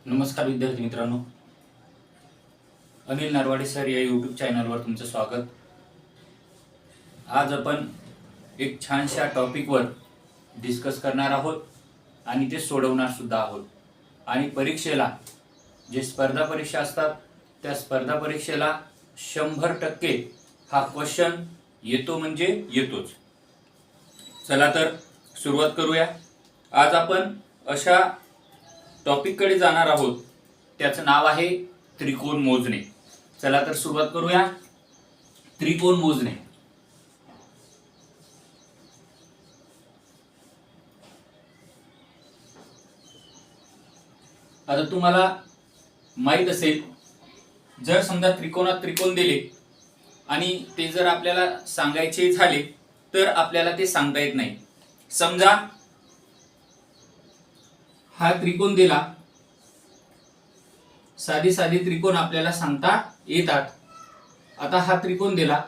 नमस्कार विद्यार्थी मित्रांनो, अनिल नरवाडे सर या यूट्यूब चॅनलवर तुमचं स्वागत। आज आपण एक छानशा टॉपिकवर डिस्कस करणार आहोत आणि ते सोडवणार सुद्धा आहोत। आणि परीक्षेला जे स्पर्धा परीक्षा असतात त्या स्पर्धा परीक्षेला 100% हा क्वेश्चन येतो म्हणजे येतोच। चला तर सुरुवात करूया। आज आपण अशा टॉपिक कडे जाणार आहोत, त्याचं नाव आहे त्रिकोण मोजणे। चला तर सुरुवात करूया। त्रिकोण मोजणे। आता तुम्हाला माहित असेल, जर समजा त्रिकोणात त्रिकोण दिले आणि ते जर आपल्याला सांगायचे झाले तर आपल्याला ते सांगता येत नाही। समजा हा त्रिकोण दिला, साधी साधी त्रिकोण आपल्याला सांगता येतात। आता हा त्रिकोण दिला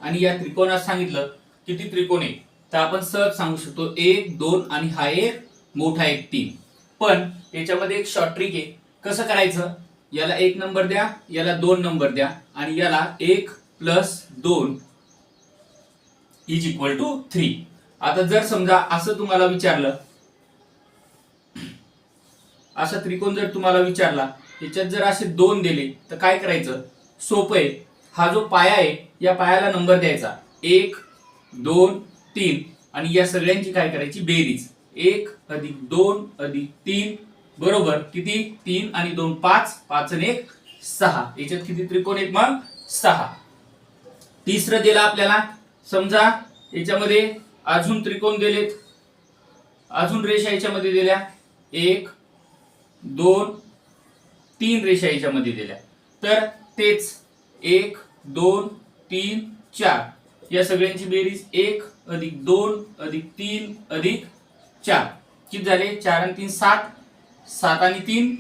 आणि या त्रिकोणात सांगितलं किती त्रिकोण आहे, तर आपण सहज सांगू शकतो 1 2 आणि हा एक मोठा एक 3। पण याच्यामध्ये एक शॉर्ट ट्रिक आहे। कसं करायचं, याला 1 नंबर द्या, याला 2 नंबर द्या आणि याला 1 + 2 = 3। आता जर समजा असं तुम्हाला विचारलं, असा त्रिकोण जर तुम्हाला विचारला, याच्यात जर असे 2 दिले तर काय करायचं, सोपं आहे। हा जो पाया आहे या पायाला नंबर द्यायचा 1 2 3 आणि या सगळ्यांची काय करायची बेरीज 1 + 2 + 3 बरोबर किती, 3 आणि 2 5, 5 आणि 1 6। याच्यात किती त्रिकोण आहेत मग 6। तिसरं दिलं आपल्याला, समजा याच्यामध्ये अजून त्रिकोण दिलेत, अजून रेषा याच्यामध्ये दिल्या 1 2 3 रेषा याच्यामध्ये दिल्या, तर तेच 1 2 3 4 या सगळ्यांची बेरीज 1 + 2 + 3 + 4 किती झाले, 4 आणि 3 7, 7 आणि 3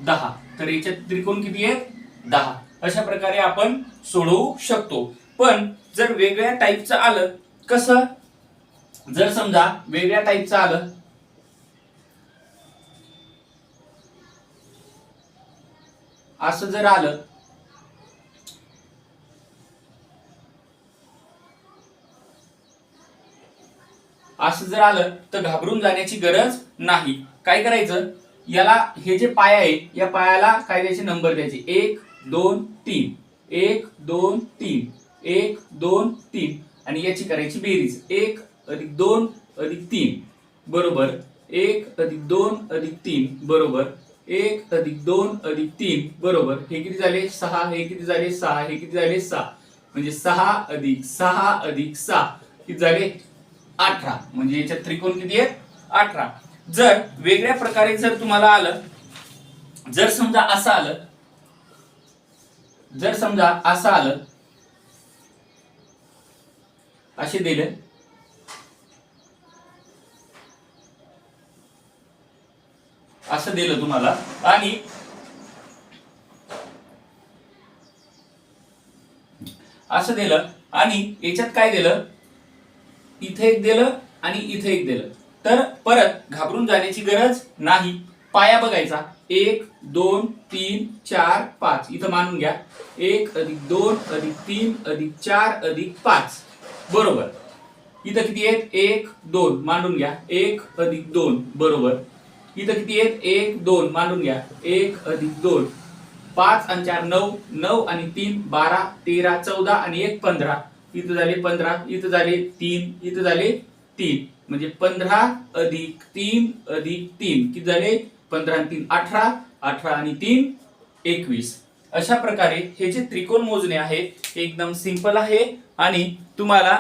10। तर याच्यात त्रिकोण किती आहेत 10। अशा प्रकारे आपण सोडवू शकतो। पण जर वेगळ्या टाईपचं आलं, कसं, जर समजा वेगळ्या टाईपचं आलं, असं जर आलं, असं जर आलं तर घाबरून जाण्याची गरज नाही। काय करायचं, याला हे जे पाया आहे या पायाला काय द्यायचे, नंबर द्यायचे 1 2 3 1 2 3 1 2 3 आणि याची करायची बेरीज 1 + 2 + 3 बरोबर 1 + 2 + 3 बरोबर 1 + 2 + 3 बरोबर, हे किती झाले 6, हे किती झाले 6, हे किती झाले 6, म्हणजे 6 + 6 + 6 किती झाले 18। म्हणजे याच्यात त्रिकोण किती आहेत 18। जर वेगळ्या प्रकारे जर तुम्हाला आलं, जर समजा असं आलं, जर समजा असं आलं, असे दिले, असं दिलं तुम्हाला आणि असं दिलं आणि याच्यात काय दिलं, इथे एक दिलं आणि इथे एक दिलं, तर परत घाबरून जाण्याची गरज नाही। पाया बघायचा 1 2 3 4 5 इथं मानून घ्या, 1 + 2 + 3 + 4 + 5 बरोबर, इथं किती आहेत 1 2 मांडून घ्या, 1 + 2 बरोबर, इथं किती आहेत 1 2 मांडून घ्या, 1 + 2 5 आणि 4 9, 9 आणि 3 12 13 14 आणि 1 15, इथं झाले 15, इथं झाले 3, इथं झाले 3, म्हणजे 15 + 3 + 3 किती झाले 15 आणि 3 18, 18 आणि 3 21। अशा प्रकारे हे जे त्रिकोण मोजणे आहे हे एकदम सिंपल आहे आणि तुम्हाला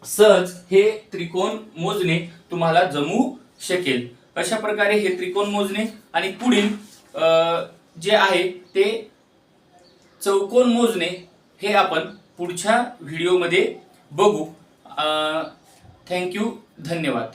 सहज हे त्रिकोण मोजणे तुम्हाला जमू शकेल। अशा प्रकारे हे त्रिकोण मोजणे आणि पुढील जे आहे ते चौकोन मोजणे हे आपण पुढच्या व्हिडिओमध्ये बघू। थँक्यू, धन्यवाद।